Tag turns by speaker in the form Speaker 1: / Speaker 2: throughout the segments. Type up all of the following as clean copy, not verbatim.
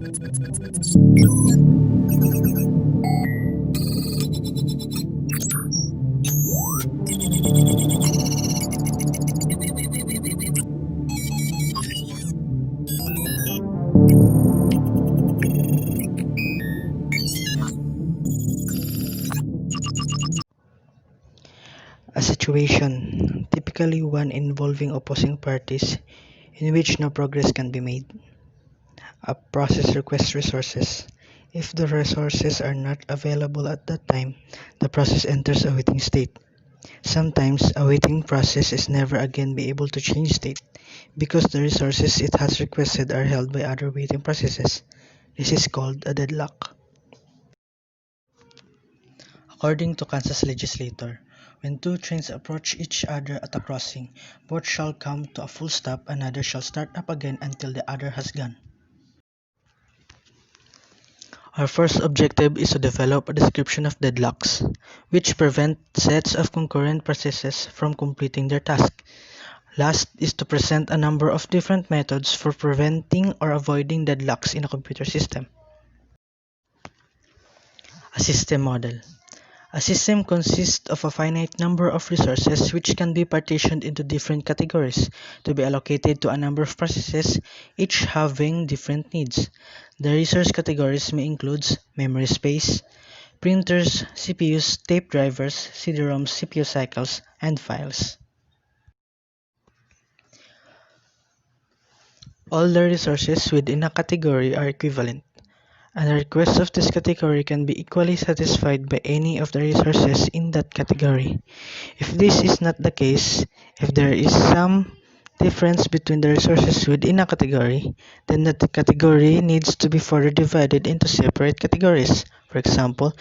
Speaker 1: A situation, typically one involving opposing parties, in which no progress can be made. A process requests resources. If the resources are not available at that time, the process enters a waiting state. Sometimes a waiting process is never again be able to change state because the resources it has requested are held by other waiting processes. This is called a deadlock. According to Kansas legislator, when two trains approach each other at a crossing, both shall come to a full stop and neither shall start up again until the other has gone. Our first objective is to develop a description of deadlocks, which prevent sets of concurrent processes from completing their task. Last is to present a number of different methods for preventing or avoiding deadlocks in a computer system. A system model. A system consists of a finite number of resources which can be partitioned into different categories to be allocated to a number of processes, each having different needs. The resource categories may include memory space, printers, CPUs, tape drivers, CD-ROMs, CPU cycles, and files. All the resources within a category are equivalent, and the request of this category can be equally satisfied by any of the resources in that category. If this is not the case, if there is some difference between the resources within a category, then that category needs to be further divided into separate categories. For example,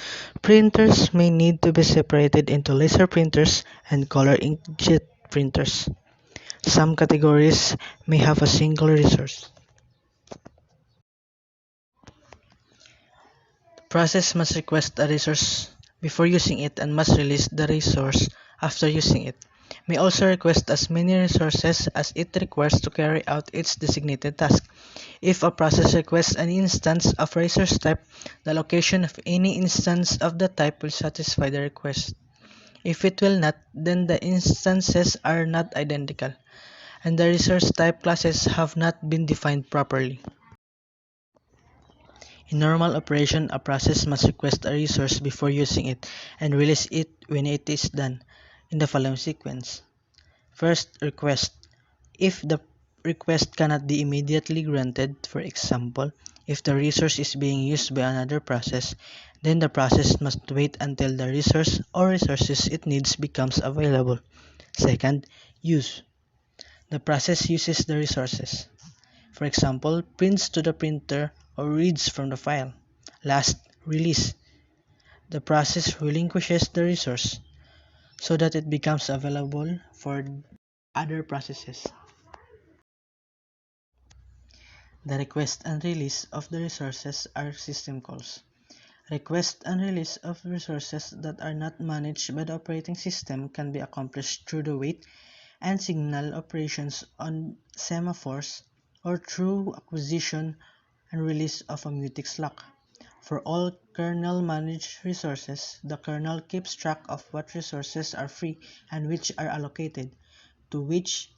Speaker 1: printers may need to be separated into laser printers and color inkjet printers. Some categories may have a single resource. The process must request a resource before using it and must release the resource after using it. May also request as many resources as it requires to carry out its designated task. If a process requests an instance of resource type, the allocation of any instance of the type will satisfy the request. If it will not, then the instances are not identical, and the resource type classes have not been defined properly. In normal operation, a process must request a resource before using it and release it when it is done, in the following sequence. First, request. If the request cannot be immediately granted, for example, if the resource is being used by another process, then the process must wait until the resource or resources it needs becomes available. Second, use. The process uses the resources. For example, prints to the printer or reads from the file. Last, release. The process relinquishes the resource so that it becomes available for other processes. The request and release of the resources are system calls. Request and release of resources that are not managed by the operating system can be accomplished through the wait and signal operations on semaphores or through acquisition and release of a mutex lock. For all kernel-managed resources, the kernel keeps track of what resources are free and which are allocated, to which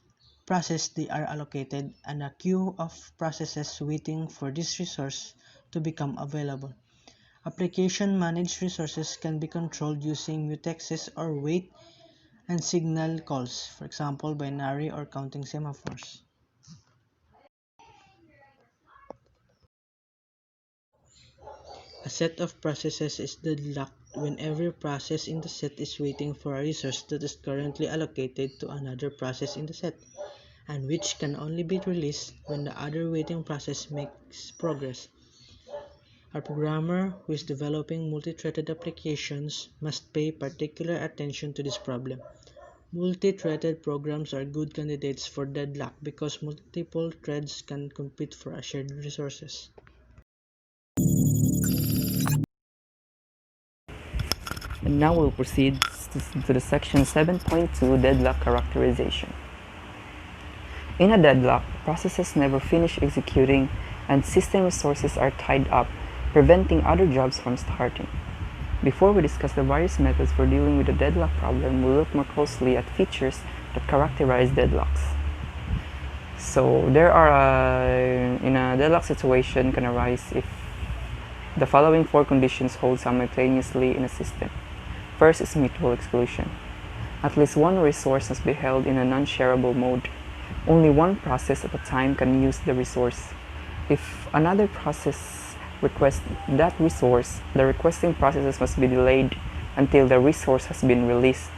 Speaker 1: process they are allocated, and a queue of processes waiting for this resource to become available. Application-managed resources can be controlled using mutexes or wait and signal calls, for example, binary or counting semaphores. A set of processes is deadlocked when every process in the set is waiting for a resource that is currently allocated to another process in the set, and which can only be released when the other waiting process makes progress. A programmer who is developing multi-threaded applications must pay particular attention to this problem. Multi-threaded programs are good candidates for deadlock because multiple threads can compete for a shared resources.
Speaker 2: And now we'll proceed to the section 7.2 Deadlock Characterization. In a deadlock, processes never finish executing and system resources are tied up, preventing other jobs from starting. Before we discuss the various methods for dealing with the deadlock problem, we'll look more closely at features that characterize deadlocks. So there are, in a deadlock situation can arise if the following 4 conditions hold simultaneously in a system. First is mutual exclusion. At least one resource must be held in a non-shareable mode. Only one process at a time can use the resource. If another process requests that resource, the requesting processes must be delayed until the resource has been released.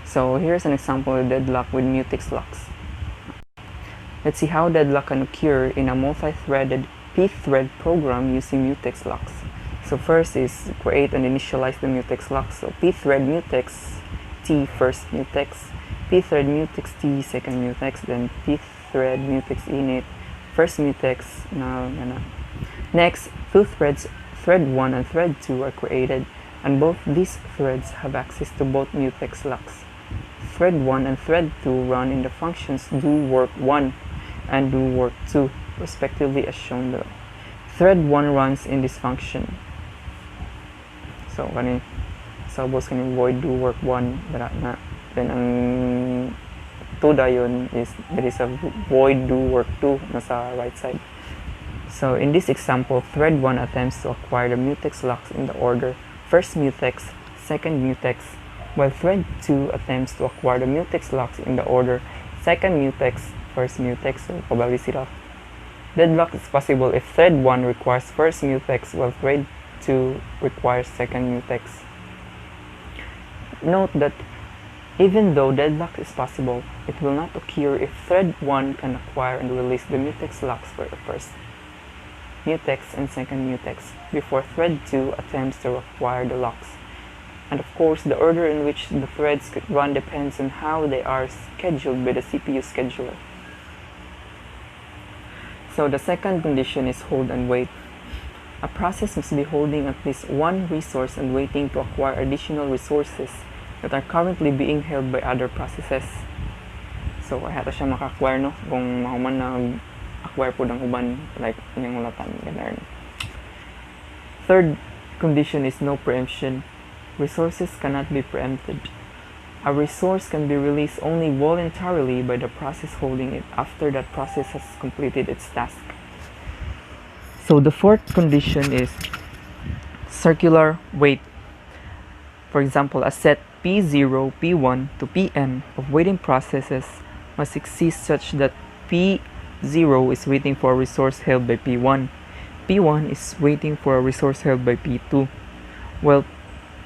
Speaker 2: So here's an example of deadlock with mutex locks. Let's see how deadlock can occur in a multi-threaded p-thread program using mutex locks. So first is create and initialize the mutex lock. So p-thread mutex t first mutex, p-thread mutex t second mutex, then p-thread mutex init first mutex. Next, two threads, thread 1 and thread 2 are created, and both these threads have access to both mutex locks. Thread 1 and thread 2 run in the functions do work 1 and do work 2 respectively as shown below. Thread 1 runs in this function. So suppose kani void do work 1 na, then ang 2 dayon is there is a void do work 2 nasa right side. So in this example, thread 1 attempts to acquire the mutex locks in the order first mutex, second mutex, while thread 2 attempts to acquire the mutex locks in the order second mutex, first mutex. So probably sila. Deadlock is possible if thread 1 requires first mutex while thread 2 requires second mutex. Note that even though deadlock is possible, it will not occur if thread 1 can acquire and release the mutex locks for the first mutex and second mutex before thread 2 attempts to acquire the locks. And of course, the order in which the threads could run depends on how they are scheduled by the CPU scheduler. So the second condition is hold and wait. A process must be holding at least one resource and waiting to acquire additional resources that are currently being held by other processes. So kaya siya maka-acquire no kung mahuman na acquire po ng uban like yung ulatan ganun. Third condition is no preemption. Resources cannot be preempted. A resource can be released only voluntarily by the process holding it after that process has completed its task. So the fourth condition is circular wait. For example, a set P0, P1 to Pn of waiting processes must exist such that P0 is waiting for a resource held by P1, P1 is waiting for a resource held by P2, while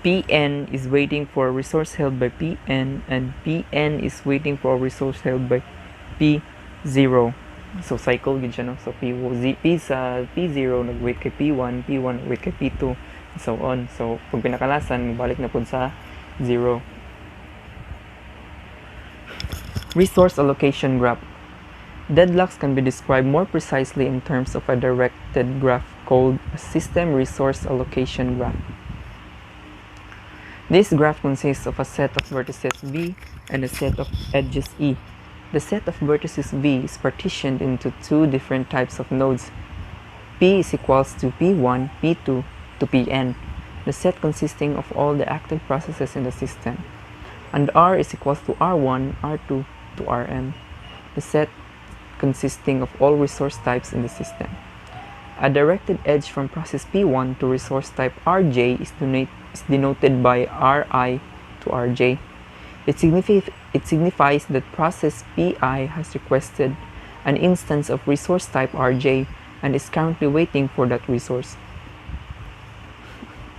Speaker 2: Pn is waiting for a resource held by Pn, and Pn is waiting for a resource held by P0. So cycle gid siya no. So P sa P0 nag-wait kay P1, P1 nag-wait kay P2, and so on. So pag pinakalasan, mabalik na pud sa 0. Resource allocation graph. Deadlocks can be described more precisely in terms of a directed graph called a system resource allocation graph. This graph consists of a set of vertices V and a set of edges E. The set of vertices V is partitioned into two different types of nodes. P is equals to P1, P2 to Pn, the set consisting of all the active processes in the system. And R is equals to R1, R2 to Rn, the set consisting of all resource types in the system. A directed edge from process P1 to resource type Rj is denoted by Ri to Rj. It signifies that process Pi has requested an instance of resource type Rj and is currently waiting for that resource.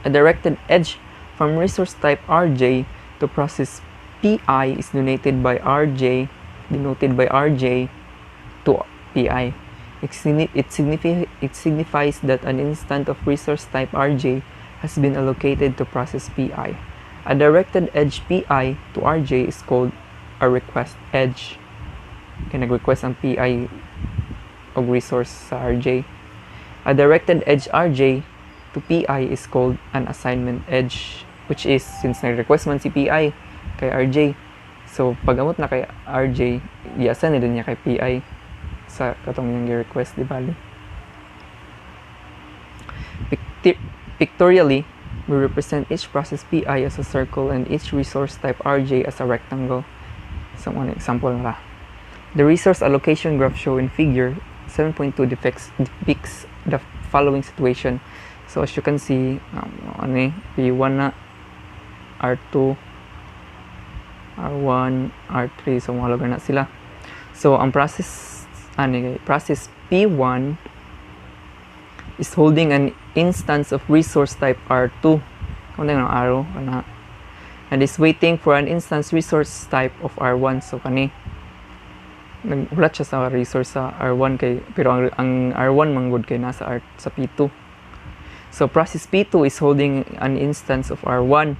Speaker 2: A directed edge from resource type Rj to process Pi is denoted by Rj to Pi. It signifies that an instant of resource type Rj has been allocated to process Pi. A directed edge Pi to Rj is called a request edge. Kaya nag-request ang Pi og resource sa Rj. A directed edge Rj to Pi is called an assignment edge, which is, since nag-request man si Pi kay Rj, so pag amot na kay Rj, i-assign na din niya kay Pi. sa katong yung request di bali. Pictorially, we represent each process PI as a circle and each resource type RJ as a rectangle. So, one example na. The resource allocation graph shown in figure 7.2 depicts the following situation. So, as you can see, P1 na, R2, R1, R3, so mga lugar na sila. So, ang process P1 is holding an instance of resource type R2 arrow and is waiting for an instance resource type of R1. So kani naghulat siya sa resource sa R1 kay pero ang R1 manggod kay nasa sa P2. So process P2 is holding an instance of R1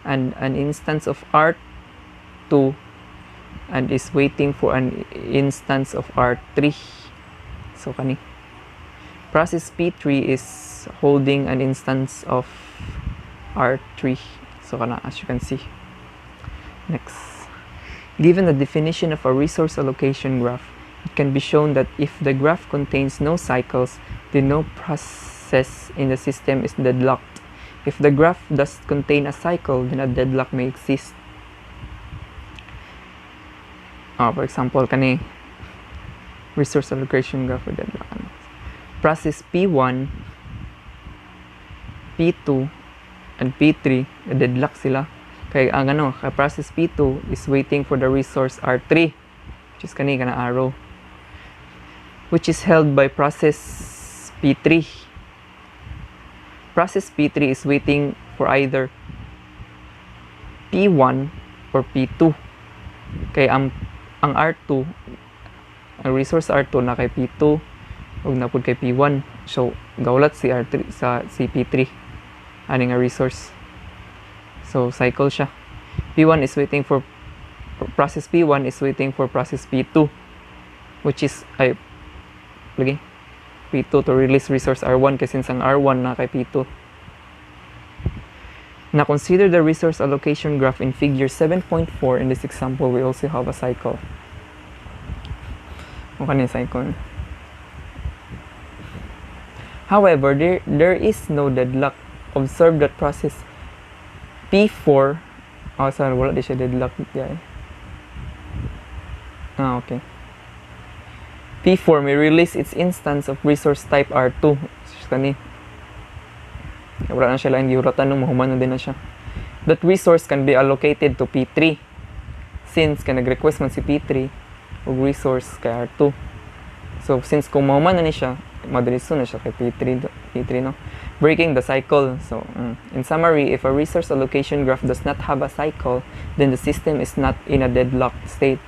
Speaker 2: and an instance of R2 and is waiting for an instance of R3. So kani process P3 is holding an instance of R3. So as you can see. Next. Given the definition of a resource allocation graph, it can be shown that if the graph contains no cycles, then no process in the system is deadlocked. If the graph does contain a cycle, then a deadlock may exist. For example, kani resource allocation graph with deadlock. Process P1, P2, and P3, deadlock sila. Kaya ang process P2 is waiting for the resource R3, which is kana arrow, which is held by process P3. Process P3 is waiting for either P1 or P2. Kaya ang R2, ang resource R2 na kay P2 ug napud kay P1. So gawlat si R3 sa si P3 ani nga resource. So cycle siya. P1 is waiting for process P1 is waiting for process P2, which is P2 to release resource R1 kasi since ang R1 na kay P2. Now consider the resource allocation graph in figure 7.4. In this example, we also have a cycle. Okay, cycle. However, there is no deadlock. Observe that process P4 sorry, wala di siya deadlock guys. Okay. P4 may release its instance of resource type R2. Kani. Wala na siya lang giuratan nung mahuman na din na siya. That resource can be allocated to P3 since ka nag-request man si P3 og resource kay R2. So since kung mahuman na ni siya, madaliso na siya kay P3 no, breaking the cycle. So in summary, if a resource allocation graph does not have a cycle, then the system is not in a deadlocked state.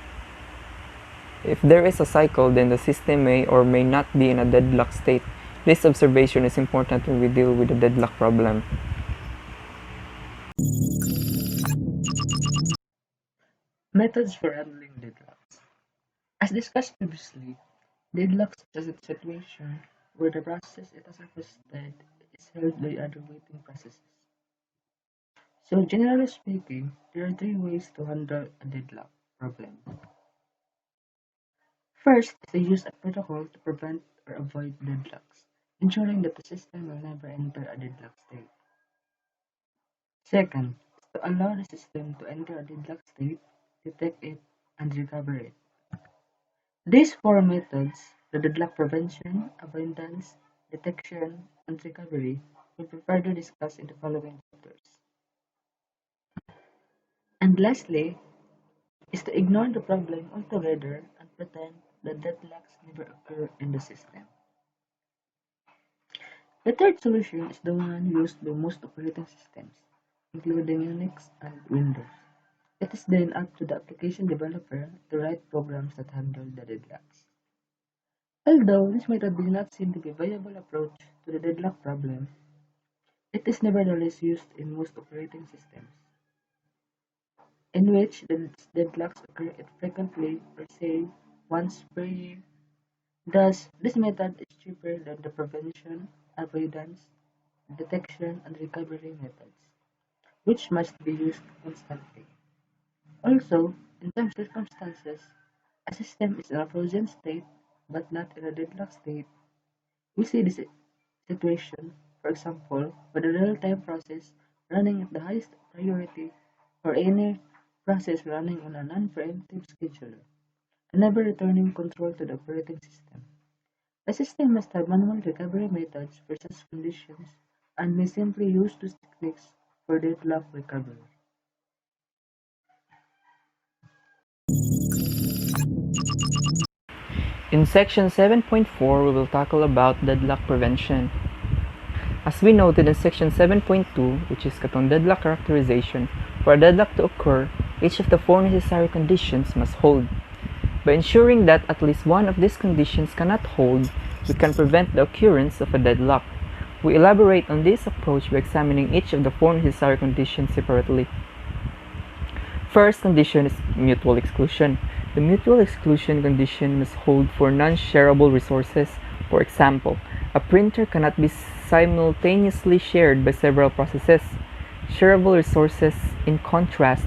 Speaker 2: If there is a cycle, then the system may or may not be in a deadlocked state. This observation is important when we deal with the deadlock problem.
Speaker 1: Methods for handling deadlocks. As discussed previously, deadlocks is a situation where the process it has requested is held by other waiting processes. So generally speaking, there are three ways to handle a deadlock problem. First is to use a protocol to prevent or avoid deadlocks, ensuring that the system will never enter a deadlock state. Second is to allow the system to enter a deadlock state, detect it, and recover it. These four methods, the deadlock prevention, avoidance, detection, and recovery, will be further discussed in the following chapters. And lastly, is to ignore the problem altogether and pretend that deadlocks never occur in the system. The third solution is the one used by most operating systems, including Unix and Windows. It is then up to the application developer to write programs that handle the deadlocks. Although this method does not seem to be a viable approach to the deadlock problem, it is nevertheless used in most operating systems, in which the deadlocks occur frequently or say once per year. Thus, this method is cheaper than the prevention, avoidance, detection, and recovery methods, which must be used constantly. Also, in some circumstances, a system is in a frozen state
Speaker 3: but not in a deadlock state. We see this situation, for example, with a real-time process running at the highest priority or any process running on a non-preemptive scheduler and never returning control to the operating system. A system must have manual recovery methods for such conditions and may simply use those techniques for deadlock recovery.
Speaker 2: In section 7.4, we will tackle about deadlock prevention. As we noted in section 7.2, which is katong deadlock characterization, for a deadlock to occur, each of the four necessary conditions must hold. By ensuring that at least one of these conditions cannot hold, we can prevent the occurrence of a deadlock. We elaborate on this approach by examining each of the four necessary conditions separately. First condition is mutual exclusion. The mutual exclusion condition must hold for non-shareable resources. For example, a printer cannot be simultaneously shared by several processes. Shareable resources, in contrast,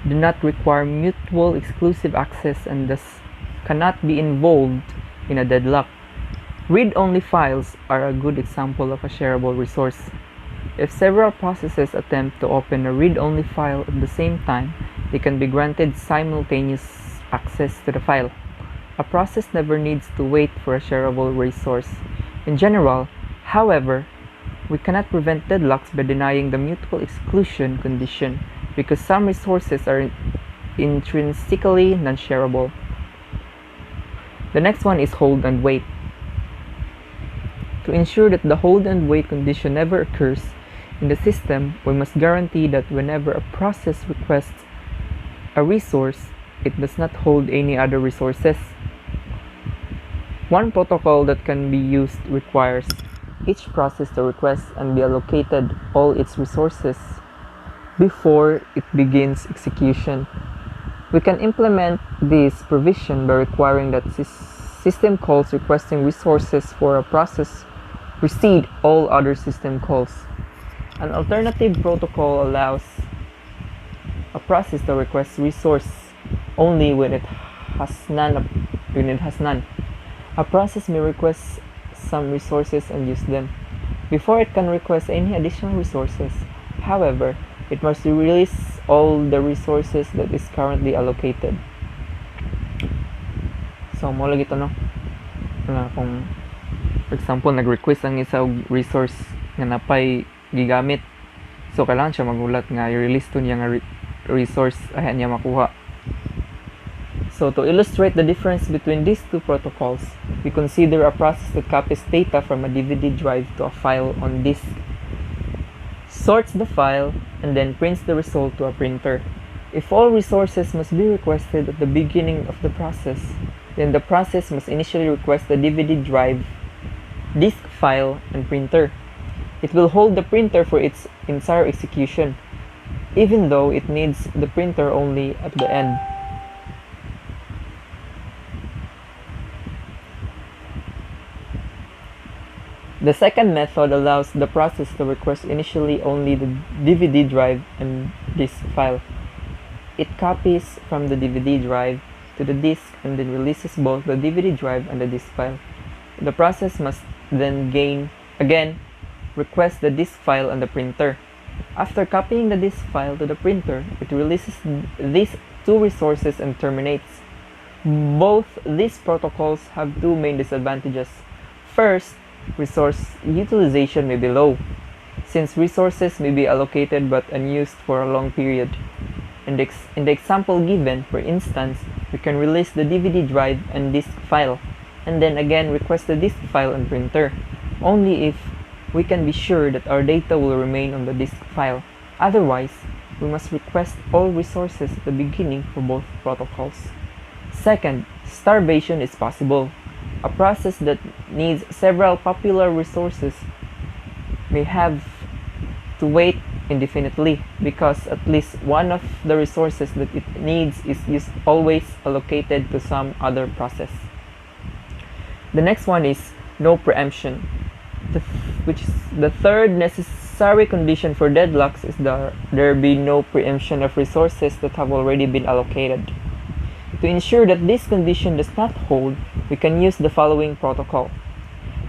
Speaker 2: do not require mutual exclusive access and thus cannot be involved in a deadlock. Read-only files are a good example of a shareable resource. If several processes attempt to open a read-only file at the same time, they can be granted simultaneous access to the file. A process never needs to wait for a shareable resource. In general, however, we cannot prevent deadlocks by denying the mutual exclusion condition because some resources are intrinsically non-shareable. The next one is hold and wait. To ensure that the hold and wait condition never occurs in the system, we must guarantee that whenever a process requests a resource, it does not hold any other resources. One protocol that can be used requires each process to request and be allocated all its resources before it begins execution. We can implement this provision by requiring that system calls requesting resources for a process precede all other system calls. An alternative protocol allows a process to request resource only when it has none. A process may request some resources and use them before it can request any additional resources. However, it must release all the resources that is currently allocated. So, mo lagi to no? Kung for example, nag-request ang isa og resource nga napay gigamit. So, kailangan siya magulat nga i-release to niya nga resource ayan niya makuha. So, to illustrate the difference between these two protocols, we consider a process that copies data from a DVD drive to a file on disk, sorts the file, and then prints the result to a printer. If all resources must be requested at the beginning of the process, then the process must initially request the DVD drive, disk file, and printer. It will hold the printer for its entire execution, even though it needs the printer only at the end. The second method allows the process to request initially only the DVD drive and disk file. It copies from the DVD drive to the disk and then releases both the DVD drive and the disk file. The process must then again request the disk file and the printer. After copying the disk file to the printer, it releases these two resources and terminates. Both these protocols have two main disadvantages. First, resource utilization may be low, since resources may be allocated but unused for a long period. In the example given, for instance, we can release the DVD drive and disk file, and then again request the disk file and printer, only if we can be sure that our data will remain on the disk file. Otherwise, we must request all resources at the beginning for both protocols. Second, starvation is possible. A process that needs several popular resources may have to wait indefinitely because at least one of the resources that it needs is always allocated to some other process. The next one is no preemption, which is the third necessary condition for deadlocks is there be no preemption of resources that have already been allocated. To ensure that this condition does not hold, we can use the following protocol.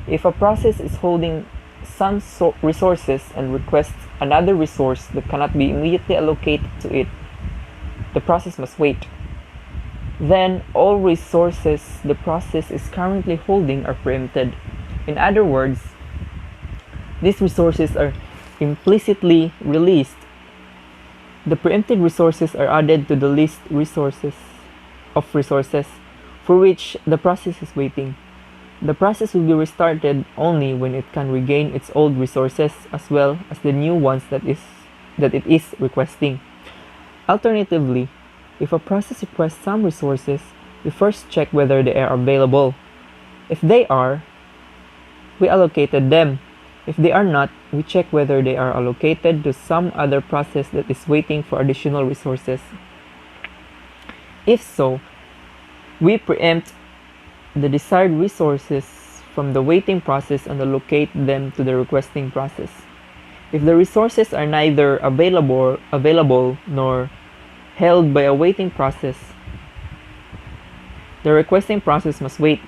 Speaker 2: If a process is holding some resources and requests another resource that cannot be immediately allocated to it, the process must wait. Then all resources the process is currently holding are preempted. In other words, these resources are implicitly released. The preempted resources are added to the list of resources for which the process is waiting. The process will be restarted only when it can regain its old resources as well as the new ones that it is requesting. Alternatively, if a process requests some resources, we first check whether they are available. If they are, we allocated them. If they are not, we check whether they are allocated to some other process that is waiting for additional resources. If so, we preempt the desired resources from the waiting process and allocate them to the requesting process. If the resources are neither available nor held by a waiting process, the requesting process must wait.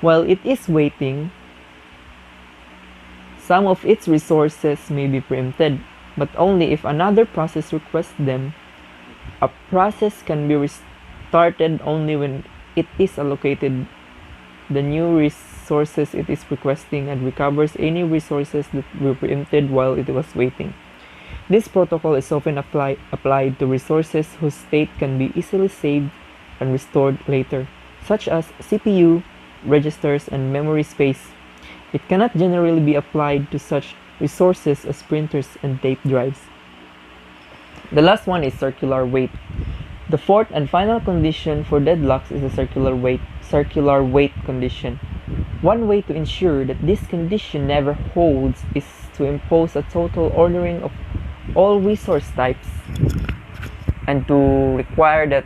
Speaker 2: While it is waiting, some of its resources may be preempted, but only if another process requests them. A process can be restarted only when it is allocated the new resources it is requesting and recovers any resources that were preempted while it was waiting. This protocol is often applied to resources whose state can be easily saved and restored later, such as CPU, registers, and memory space. It cannot generally be applied to such resources as printers and tape drives. The last one is circular wait. The fourth and final condition for deadlocks is the circular wait condition. One way to ensure that this condition never holds is to impose a total ordering of all resource types and to require that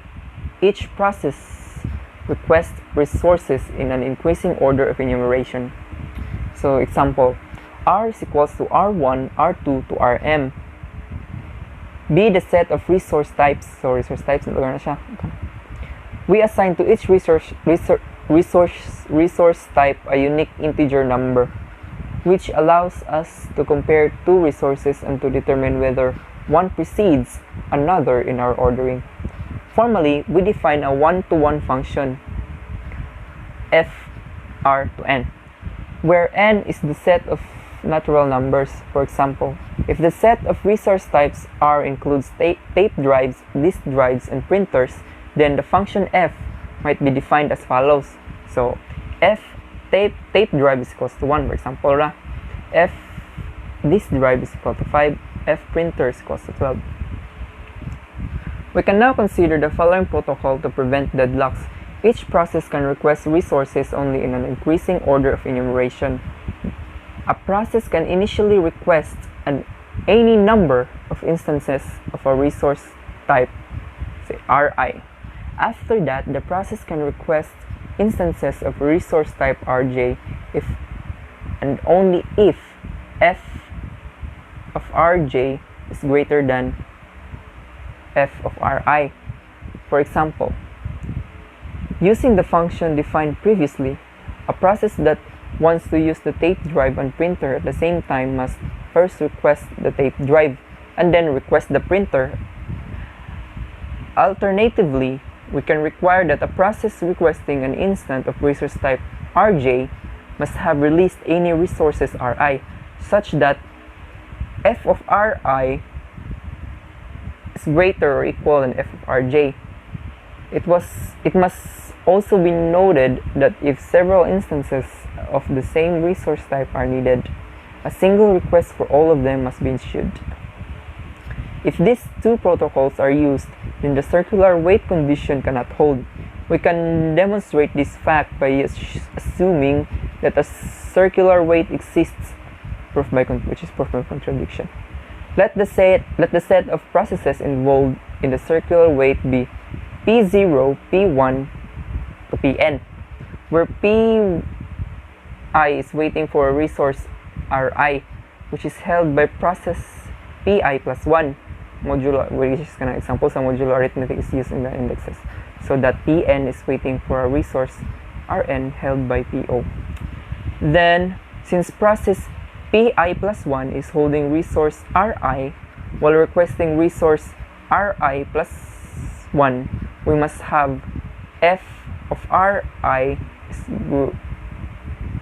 Speaker 2: each process request resources in an increasing order of enumeration. So example, R is equals to R1, R2 to Rm. Be the set of resource types. So resource types, na siya. We assign to each resource type a unique integer number, which allows us to compare two resources and to determine whether one precedes another in our ordering. Formally, we define a one-to-one function, f(r) to n, where n is the set of natural numbers. For example, if the set of resource types R includes tape drives, disk drives, and printers, then the function f might be defined as follows. So f tape drive is equals to 1, for example, f disk drive is equal to 5, f printer is equals to 12. We can now consider the following protocol to prevent deadlocks. Each process can request resources only in an increasing order of enumeration. A process can initially request any number of instances of a resource type, say Ri. After that, the process can request instances of resource type Rj if and only if f of Rj is greater than f of Ri. For example, using the function defined previously, a process that wants to use the tape drive and printer at the same time must first request the tape drive and then request the printer. Alternatively, we can require that a process requesting an instant of resource type Rj must have released any resources Ri, such that f of Ri is greater or equal than f of Rj. It must also be noted that if several instances of the same resource type are needed, a single request for all of them must be issued. If these two protocols are used, then the circular wait condition cannot hold. We can demonstrate this fact by assuming that a circular wait exists, which is proof by contradiction. Let the set of processes involved in the circular wait be P0, P1 to Pn, where Pi is waiting for a resource Ri, which is held by process Pi plus 1. Modular, which is an example sa modular arithmetic is used in the indexes. So that Pn is waiting for a resource Rn held by Po. Then, since process Pi plus 1 is holding resource Ri while requesting resource Ri plus 1, we must have f of Ri is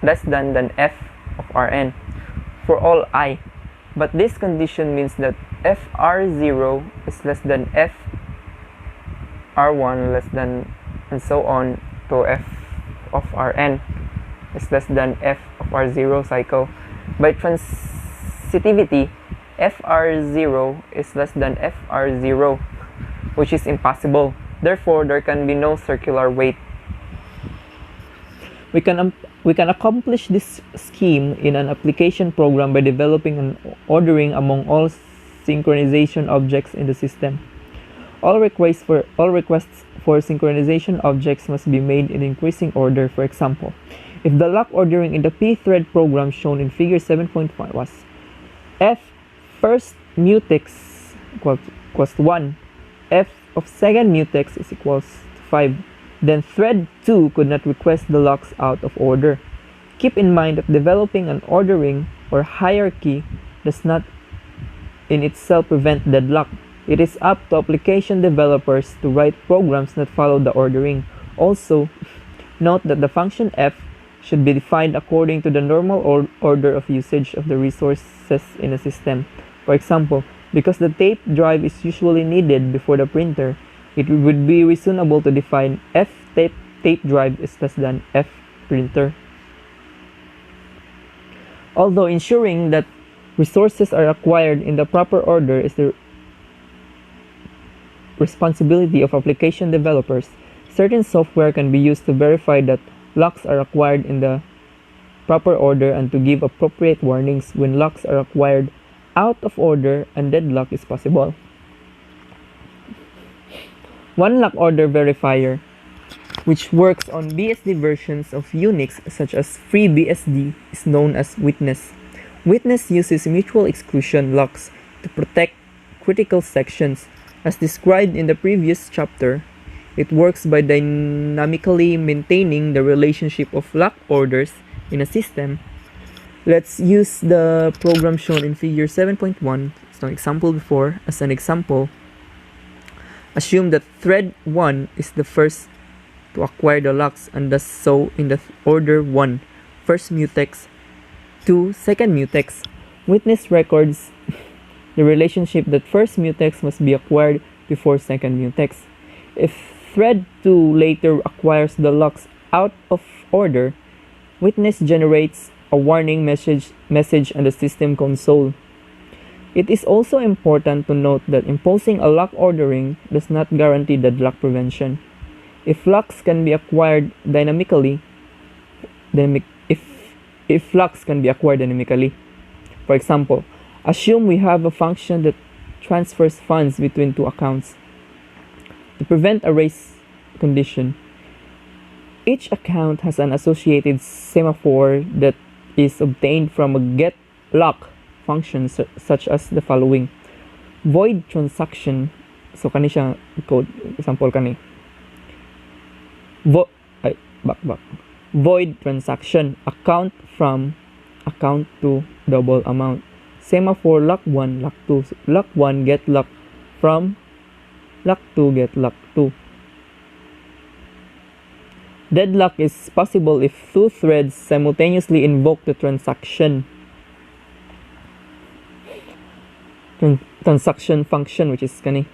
Speaker 2: less than f of Rn for all I. But this condition means that fr0 is less than fr1 less than and so on to f of Rn is less than f of r0 cycle. By transitivity, fr0 is less than fr0, which is impossible. Therefore, there can be no circular weight. We can accomplish this scheme in an application program by developing an ordering among all synchronization objects in the system. All requests for synchronization objects must be made in increasing order. For example, if the lock ordering in the p-thread program shown in figure 7.5 was f first mutex equals 1, f of second mutex is equals to 5, then thread 2 could not request the locks out of order. Keep in mind that developing an ordering or hierarchy does not in itself prevent deadlock. It is up to application developers to write programs that follow the ordering. Also, note that the function f should be defined according to the normal order of usage of the resources in a system. For example, because the tape drive is usually needed before the printer, it would be reasonable to define f tape drive is less than f printer. Although ensuring that resources are acquired in the proper order is the responsibility of application developers, certain software can be used to verify that locks are acquired in the proper order and to give appropriate warnings when locks are acquired out of order and deadlock is possible. One lock order verifier, which works on BSD versions of Unix such as FreeBSD, is known as Witness. Witness uses mutual exclusion locks to protect critical sections. As described in the previous chapter, it works by dynamically maintaining the relationship of lock orders in a system. Let's use the program shown in figure 7.1, it's an example before, as an example. Assume that thread 1 is the first to acquire the locks and does so in the order 1, first mutex, 2, second mutex. Witness records the relationship that first mutex must be acquired before second mutex. If thread 2 later acquires the locks out of order, Witness generates a warning message on the system console. It is also important to note that imposing a lock ordering does not guarantee deadlock prevention. If locks can be acquired dynamically, for example, assume we have a function that transfers funds between two accounts. To prevent a race condition, each account has an associated semaphore that is obtained from a getLock function such as the following. Void transaction, so kani siya code, example kani. Void transaction, account from, account to, double amount. Semaphore lock 1, lock 2. Lock 1 get lock from, lock 2 get lock 2. Deadlock is possible if two threads simultaneously invoke the transaction function, which is kani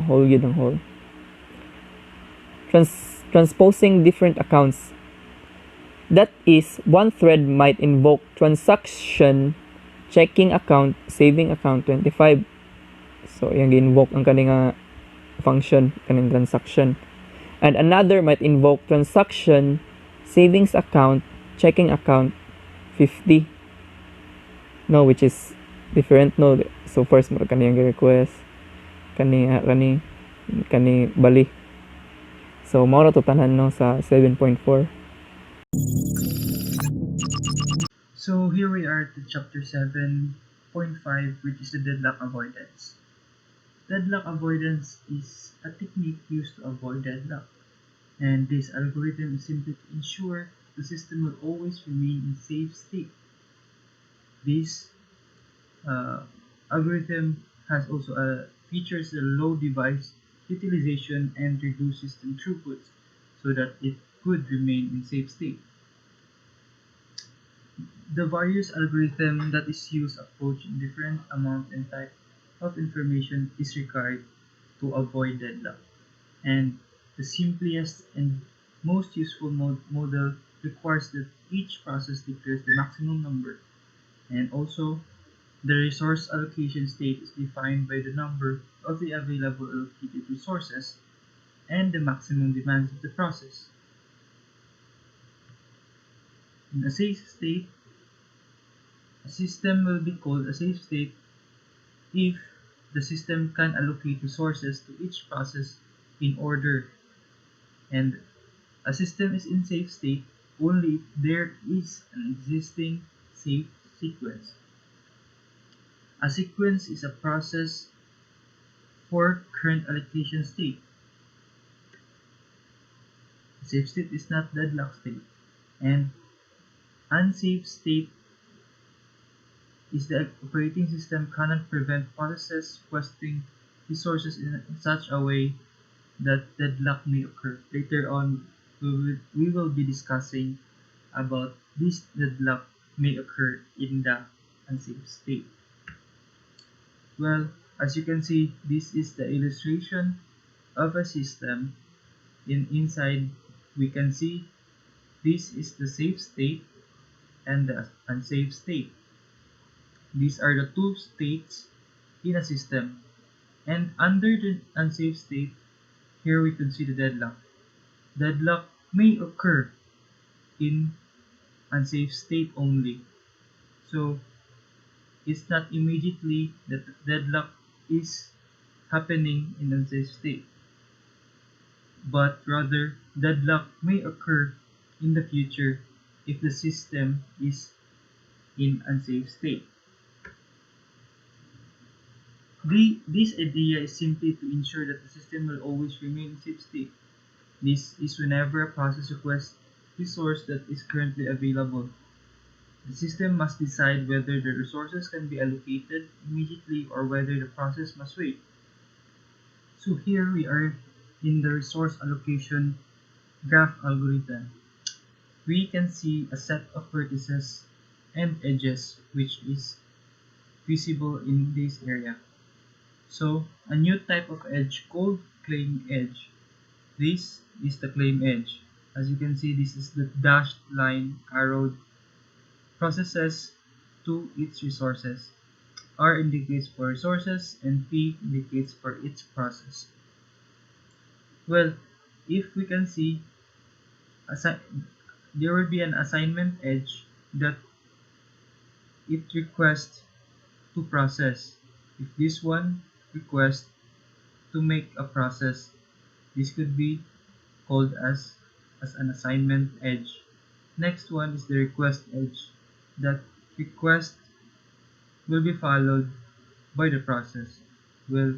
Speaker 2: whole yun ang whole. Transposing different accounts. That is, one thread might invoke transaction checking account, saving account 25. So, yung invoke ang kaning function, kaning transaction. And another might invoke transaction savings account, checking account 50. No, which is different no. So first mo kani ang request, kani bali. So mao ra to tanan no sa 7.4.
Speaker 4: So here we are to chapter 7.5, which is the deadlock avoidance. Deadlock avoidance is a technique used to avoid deadlock. And this algorithm is simply to ensure the system will always remain in safe state. This uh, algorithm has also features a low device utilization and reduced system throughput so that it could remain in safe state. The various algorithm that is used approach in different amount and type of information is required to avoid deadlock. And the simplest and most useful model requires that each process declares the maximum number, and also the resource allocation state is defined by the number of the available allocated resources and the maximum demands of the process. In a safe state, a system will be called a safe state if the system can allocate resources to each process in order, and a system is in safe state only if there is an existing safe sequence. A sequence is a process for current allocation state. A safe state is not deadlock state, and unsafe state is the operating system cannot prevent processes requesting resources in such a way that deadlock may occur. Later on, we will be discussing about this deadlock may occur in the unsafe state. Well, as you can see, this is the illustration of a system. Inside, we can see this is the safe state and the unsafe state. These are the two states in a system. And under the unsafe state, here we can see the deadlock. Deadlock may occur in unsafe state only. So it's not immediately that the deadlock is happening in unsafe state, but rather deadlock may occur in the future if the system is in unsafe state. This idea is simply to ensure that the system will always remain in safe state. This is whenever a process requests resource that is currently available. The system must decide whether the resources can be allocated immediately or whether the process must wait. So here we are in the resource allocation graph algorithm. We can see a set of vertices and edges which is visible in this area. So a new type of edge called claim edge. This is the claim edge. As you can see, this is the dashed line arrowed processes to its resources. R indicates for resources and P indicates for its process. Well, if we can see, there will be an assignment edge that it requests to process. If this one requests to make a process, this could be called as an assignment edge. Next one is the request edge. That request will be followed by the process. Will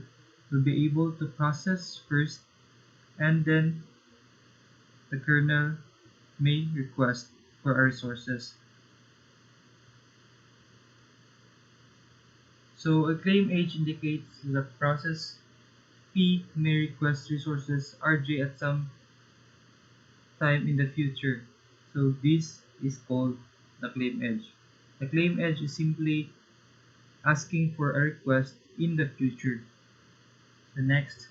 Speaker 4: be able to process first, and then the kernel may request for our resources. So a claim edge indicates the process P may request resources Rj at some time in the future. So this is called the claim edge. The claim edge is simply asking for a request in the future. The next,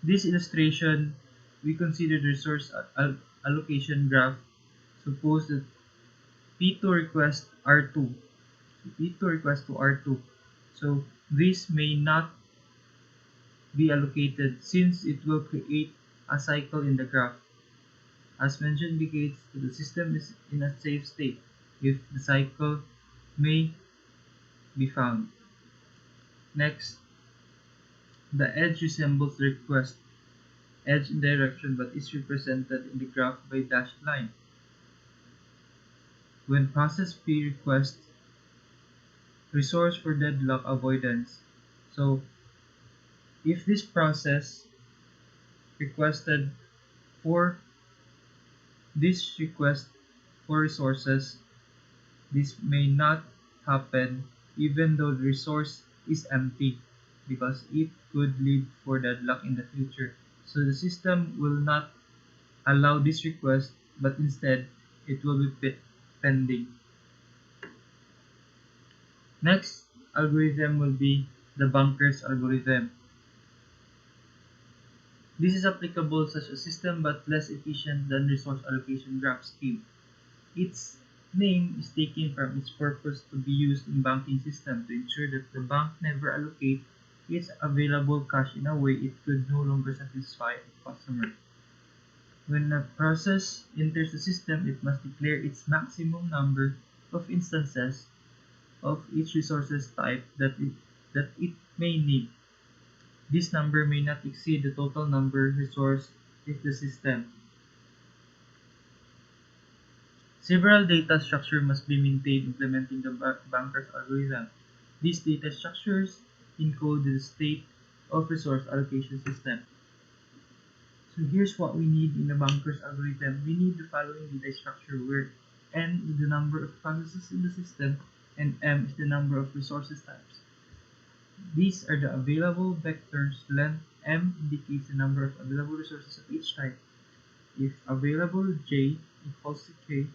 Speaker 4: this illustration, we consider the resource allocation graph. Suppose that P2 request R2. So P2 request to R2. So this may not be allocated since it will create a cycle in the graph. As mentioned, indicates that the system is in a safe state if the cycle may be found. Next, the edge resembles the request edge in direction but is represented in the graph by dashed line. When process P requests resource for deadlock avoidance, so if this process requested For this request for resources, this may not happen even though the resource is empty because it could lead for deadlock in the future. So the system will not allow this request, but instead it will be pending. Next algorithm will be the bunkers algorithm. This is applicable such a system but less efficient than resource allocation graph scheme. Its name is taken from its purpose to be used in banking system to ensure that the bank never allocate its available cash in a way it could no longer satisfy a customer. When a process enters the system, it must declare its maximum number of instances of each resources type that it may need. This number may not exceed the total number resource in the system. Several data structures must be maintained implementing the banker's algorithm. These data structures encode the state of resource allocation system. So here's what we need in the banker's algorithm. We need the following data structure where n is the number of processes in the system and m is the number of resources types. These are the available vectors. Length m indicates the number of available resources of each type. If available j equals to k,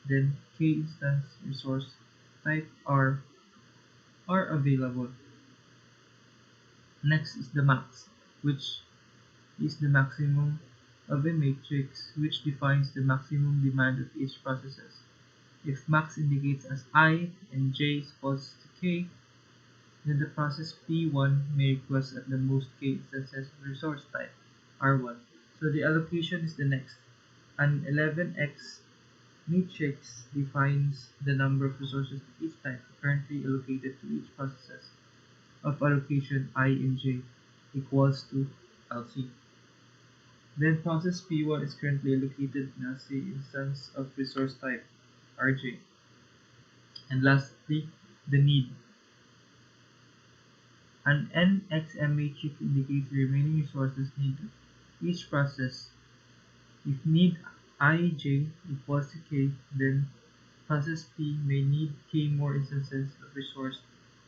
Speaker 4: then k instance resource type r are available. Next is the max, which is the maximum of a matrix which defines the maximum demand of each processes. If max indicates as I and j is equals to k, then the process P1 may request at the most k instances of resource type R1. So the allocation is the next. An 11x matrix defines the number of resources of each type currently allocated to each processes of allocation I and j equals to LC. Then process P1 is currently allocated in a C instance of resource type RJ. And lastly, the need. An NXM matrix indicates the remaining resources needed each process. If need ij equals to k, then process P may need k more instances of resource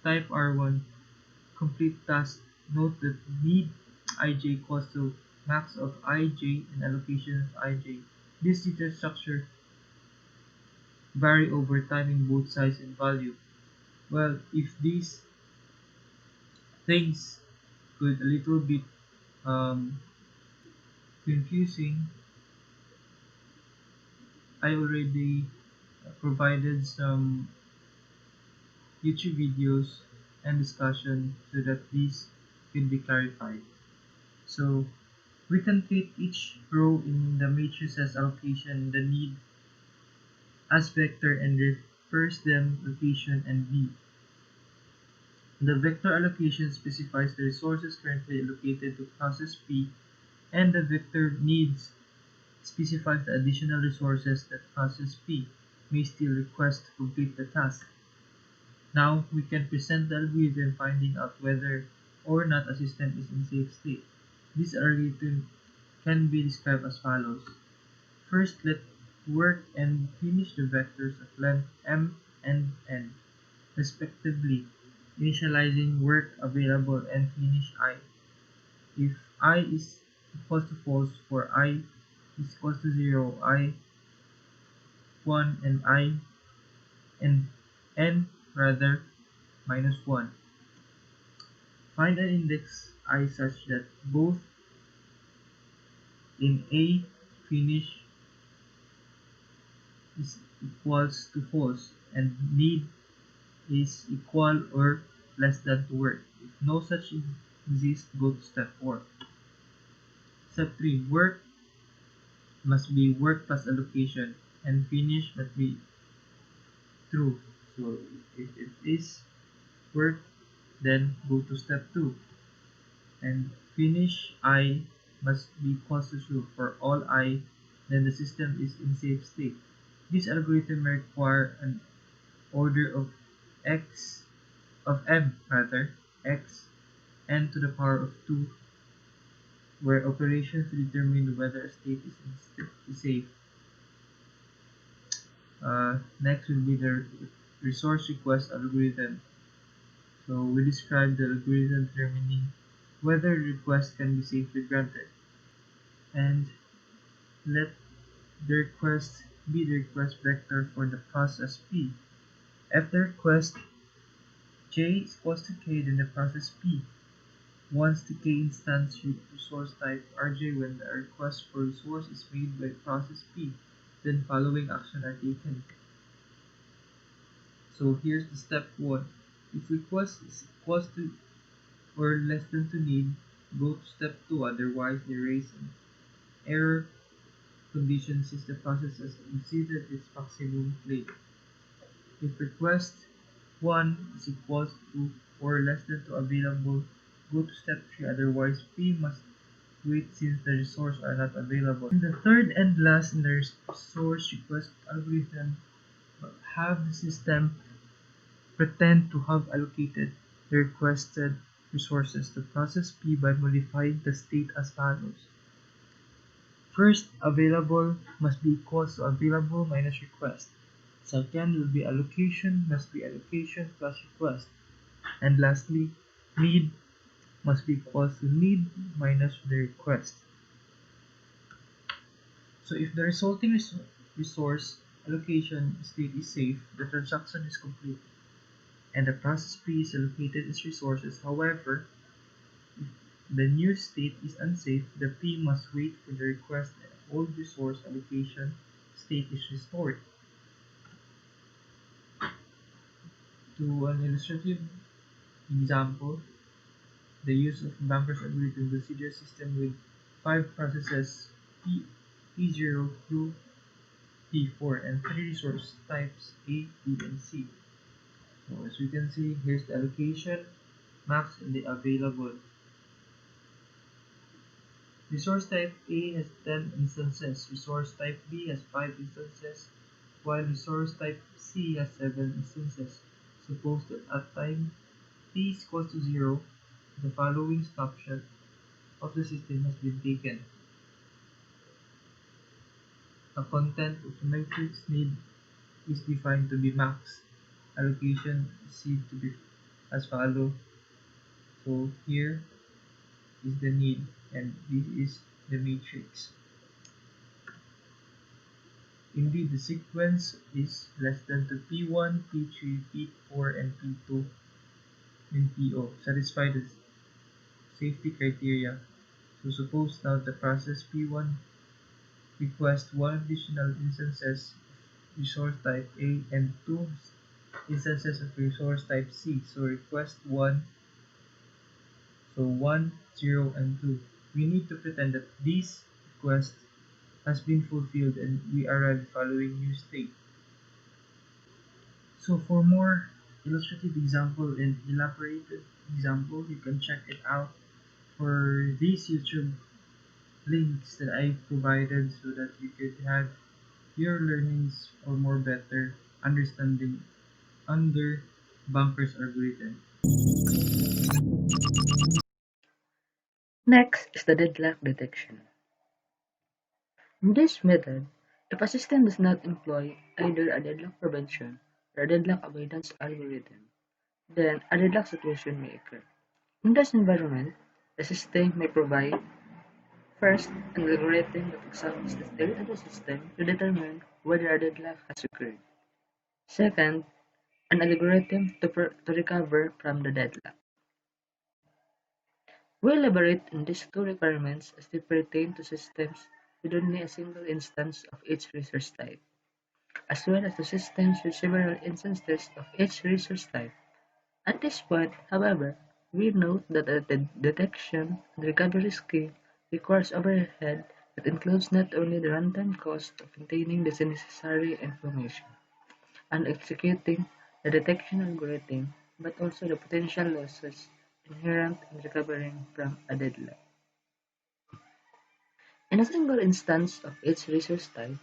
Speaker 4: type R1 complete task. Note that need ij equals to max of ij and allocation of ij. This data structure vary over time in both size and value. Well, if these things could a little bit confusing, I already provided some YouTube videos and discussion so that these can be clarified. So we can treat each row in the matrices allocation the need as vector and refers them location and V. The vector allocation specifies the resources currently allocated to process P, and the vector needs specifies the additional resources that process P may still request to complete the task. Now we can present the algorithm finding out whether or not a system is in safe state. This algorithm can be described as follows. First, let work and finish the vectors of length m and n, respectively, initializing work available and finish I. If I is equals to false for I is equals to 0, I 1 and I and n rather minus 1. Find an index I such that both in A finish is equals to false and need is equal or less than to work. If no such exists, go to step 4. Step 3. Work must be work plus allocation and finish must be true. So if it is work, then go to step 2. And finish I must be equals to true. For all I, then the system is in safe state. This algorithm may require an order of m, x n to the power of 2 where operations to determine whether a state is safe. Next will be the resource request algorithm. So we describe the algorithm determining whether a request can be safely granted, and let the request be the request vector for the process P. If the request J is equals to K, then the process P wants the K instance resource type Rj when a request for resource is made by process P. Then following action are taken. So here's the step 1. If request is equals to or less than to need, go to step 2, otherwise erase an error condition since the process has exceeded its maximum length. If request 1 is equals to or less than to available, go to step 3, otherwise P must wait since the resources are not available. And the third and last in the resource request algorithm, have the system pretend to have allocated the requested resources to process P by modifying the state as follows. First, available must be equals to available minus request. Second will be allocation must be allocation plus request. And lastly, need must be equals to need minus the request. So if the resulting resource allocation state is safe, the transaction is complete, and the process P is allocated its resources. However, if the new state is unsafe, the P must wait for the request and old resource allocation state is restored. To an illustrative example, the use of Banker's algorithm considers a system with 5 processes P0 through P4 and 3 resource types A, B, and C. So as we can see, here's the allocation, max, and the available. Resource type A has 10 instances, resource type B has 5 instances, while resource type C has 7 instances. Suppose that at time t is equal to 0, the following snapshot of the system has been taken. The content of the matrix need is defined to be max. Allocation is seen to be as follows. So here is the need and this is the matrix. Indeed, the sequence is less than to P1, P3, P4, and P2 in PO. Satisfy the safety criteria. So suppose now the process P1 requests 1 additional instances of resource type A and 2 instances of resource type C. So request 1, so 1, 0, and 2. We need to pretend that this request has been fulfilled and we arrive following new state. So for more illustrative example and elaborated example, you can check it out for these YouTube links that I provided so that you could have your learnings or more better understanding under Bunker's algorithm.
Speaker 3: Next is the deadlock detection. In this method, if a system does not employ either a deadlock prevention or a deadlock avoidance algorithm, then a deadlock situation may occur. In this environment, the system may provide first an algorithm that examines the state of the system to determine whether a deadlock has occurred. Second, an algorithm to recover from the deadlock. We elaborate on these two requirements as they pertain to systems with only a single instance of each resource type, as well as to systems with several instances of each resource type. At this point, however, we note that the detection and recovery scheme requires overhead that includes not only the runtime cost of maintaining the necessary information and executing the detection algorithm, but also the potential losses inherent in recovering from a deadlock. In a single instance of each resource type,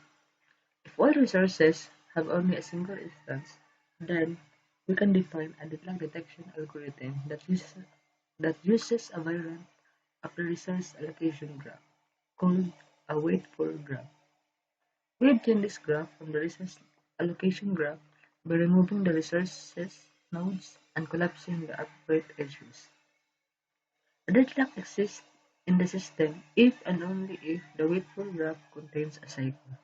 Speaker 3: if all resources have only a single instance, then we can define a deadlock detection algorithm that uses a variant of the resource allocation graph, called a waitful graph. We obtain this graph from the resource allocation graph by removing the resources nodes and collapsing the upright edges. A deadlock exists in the system if and only if the waitful graph contains a cycle.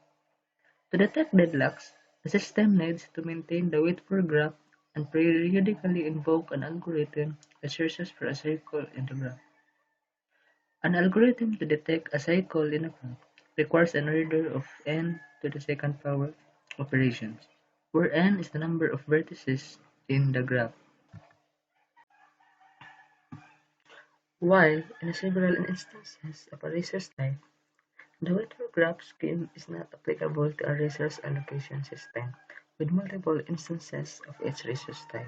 Speaker 3: To detect deadlocks, the system needs to maintain the waitful graph and periodically invoke an algorithm that searches for a cycle in the graph. An algorithm to detect a cycle in a graph requires an order of n to the second power operations, where n is the number of vertices in the graph. While in several instances of a resource type, the waitful graph scheme is not applicable to a resource allocation system with multiple instances of each resource type.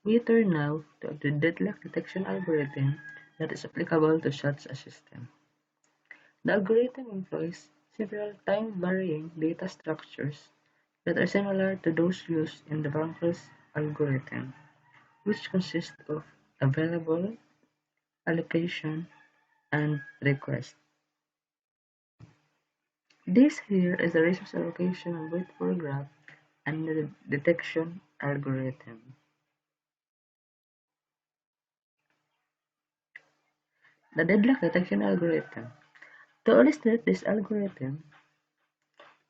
Speaker 3: We turn now to the deadlock detection algorithm that is applicable to such a system. The algorithm employs several time-varying data structures that are similar to those used in the banker's algorithm, which consist of available, allocation, and request. This here is the resource allocation and waitful graph and the detection algorithm. The deadlock detection algorithm. To illustrate this algorithm,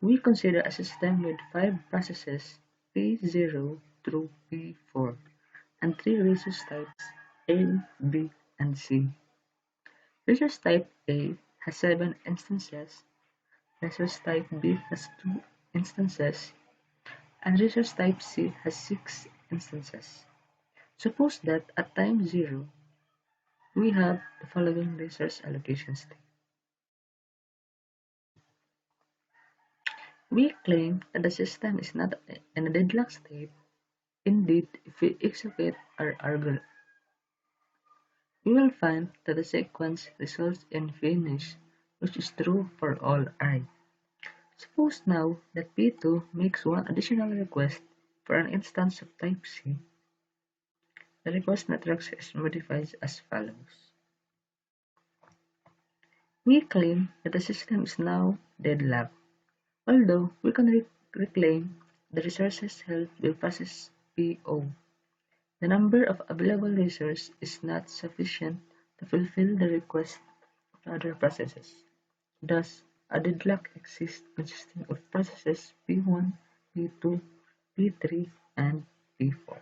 Speaker 3: we consider a system with 5 processes P0 through P4 and 3 resource types A, B, and C. Resource type A has 7 instances, resource type B has 2 instances, and resource type C has 6 instances. Suppose that at time 0, we have the following resource allocation state. We claim that the system is not in a deadlock state. Indeed, if we execute our algorithm, we will find that the sequence results in finish, which is true for all I. Suppose now that P2 makes one additional request for an instance of type C. The request matrix is modified as follows. We claim that the system is now deadlocked, although we can reclaim the resources held by process PO. The number of available resources is not sufficient to fulfill the request of other processes. Thus, a deadlock exists consisting of processes P1, P2, P3, and P4.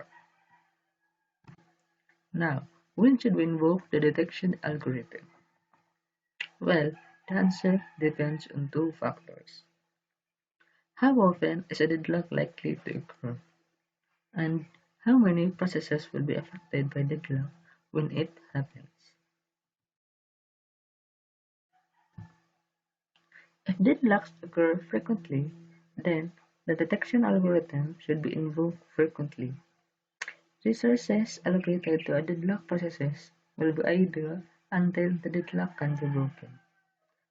Speaker 3: Now, when should we invoke the detection algorithm? Well, the answer depends on 2 factors. How often is a deadlock likely to occur? And how many processes will be affected by deadlock when it happens? If deadlocks occur frequently, then the detection algorithm should be invoked frequently. Resources allocated to a deadlock processes will be idle until the deadlock can be broken.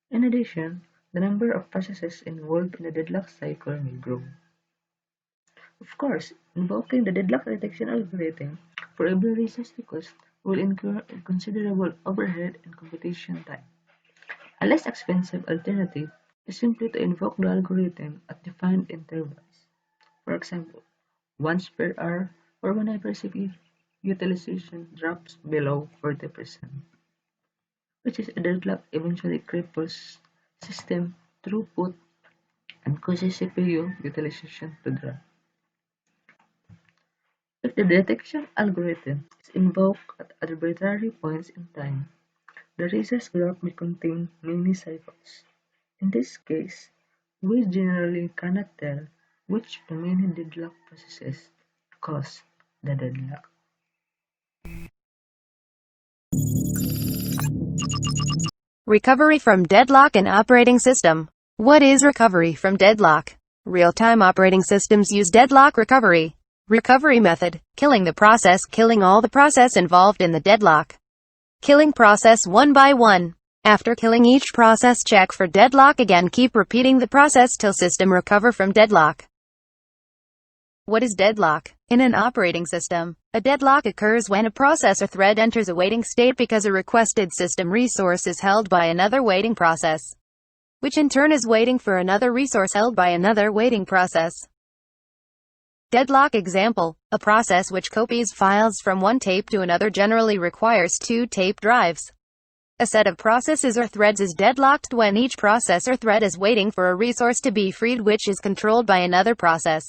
Speaker 3: In addition, the number of processes involved in the deadlock cycle may grow. Of course, invoking the deadlock detection algorithm for every resource request will incur considerable overhead and computation time. A less expensive alternative is simply to invoke the algorithm at defined intervals. For example, once per hour or whenever CPU utilization drops below 40%, which is a deadlock eventually cripples system throughput and causes CPU utilization to drop. If the detection algorithm is invoked at arbitrary points in time, the resource graph may contain many cycles. In this case, we generally cannot tell which of the many deadlock processes cause the deadlock.
Speaker 5: Recovery from deadlock and operating system. What is recovery from deadlock? Real-time operating systems use deadlock recovery. Recovery method: killing the process, killing all the process involved in the deadlock. Killing process one by one. After killing each process, check for deadlock again. Keep repeating the process till system recover from deadlock. What is deadlock? In an operating system, a deadlock occurs when a process or thread enters a waiting state because a requested system resource is held by another waiting process, which in turn is waiting for another resource held by another waiting process. Deadlock example: a process which copies files from one tape to another generally requires 2 tape drives. A set of processes or threads is deadlocked when each process or thread is waiting for a resource to be freed which is controlled by another process.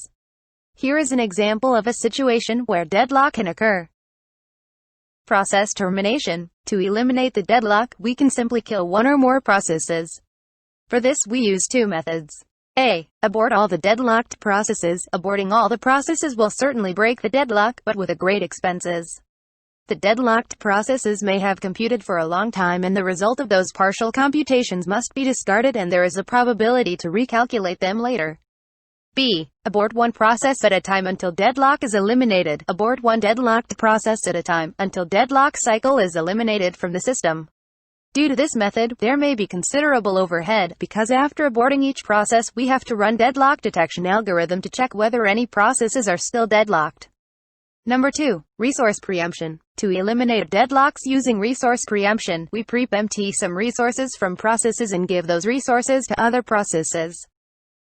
Speaker 5: Here is an example of a situation where deadlock can occur. Process termination. To eliminate the deadlock, we can simply kill one or more processes. For this we use 2 methods. A. Abort all the deadlocked processes. Aborting all the processes will certainly break the deadlock, but with a great expenses. The deadlocked processes may have computed for a long time and the result of those partial computations must be discarded and there is a probability to recalculate them later. B. Abort one process at a time until deadlock is eliminated. Abort one deadlocked process at a time, until deadlock cycle is eliminated from the system. Due to this method, there may be considerable overhead, because after aborting each process we have to run deadlock detection algorithm to check whether any processes are still deadlocked. Number 2. Resource preemption. To eliminate deadlocks using resource preemption, we preempt some resources from processes and give those resources to other processes.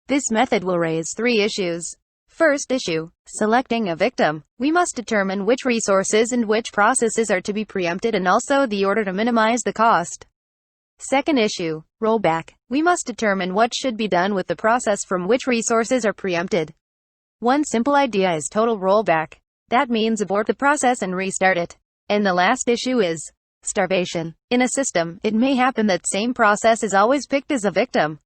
Speaker 5: This method will raise 3 issues. First issue: selecting a victim. We must determine which resources and which processes are to be preempted and also the order to minimize the cost. Second issue: rollback. We must determine what should be done with the process from which resources are preempted. One simple idea is total rollback. That means abort the process and restart it. And the last issue is starvation. In a system, it may happen that same process is always picked as a victim.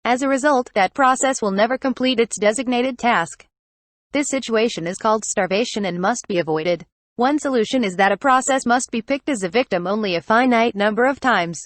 Speaker 5: As a result, that process will never complete its designated task. This situation is called starvation and must be avoided. One solution is that a process must be picked as a victim only a finite number of times.